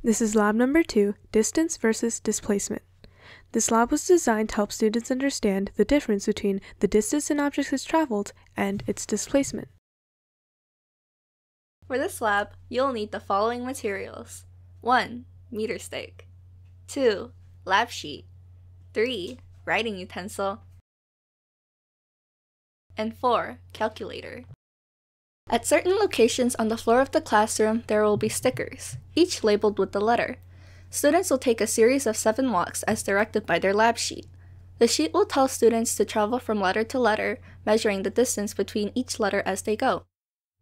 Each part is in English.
This is lab number 2, Distance versus Displacement. This lab was designed to help students understand the difference between the distance an object has traveled and its displacement. For this lab, you'll need the following materials. 1. Meter stick. 2. Lab sheet. 3. Writing utensil. And 4. Calculator. At certain locations on the floor of the classroom, there will be stickers, each labeled with the letter. Students will take a series of 7 walks as directed by their lab sheet. The sheet will tell students to travel from letter to letter, measuring the distance between each letter as they go.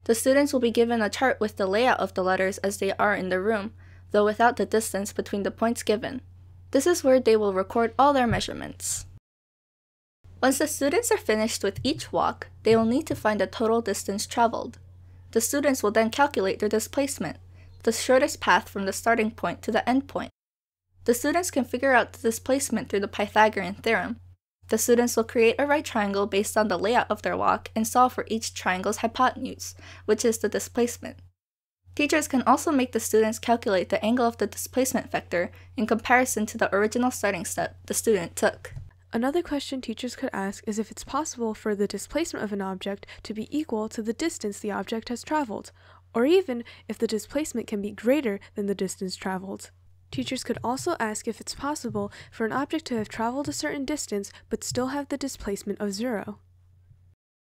The students will be given a chart with the layout of the letters as they are in the room, though without the distance between the points given. This is where they will record all their measurements. Once the students are finished with each walk, they will need to find the total distance traveled. The students will then calculate their displacement, the shortest path from the starting point to the end point. The students can figure out the displacement through the Pythagorean theorem. The students will create a right triangle based on the layout of their walk and solve for each triangle's hypotenuse, which is the displacement. Teachers can also make the students calculate the angle of the displacement vector in comparison to the original starting step the student took. Another question teachers could ask is if it's possible for the displacement of an object to be equal to the distance the object has traveled, or even if the displacement can be greater than the distance traveled. Teachers could also ask if it's possible for an object to have traveled a certain distance but still have the displacement of 0.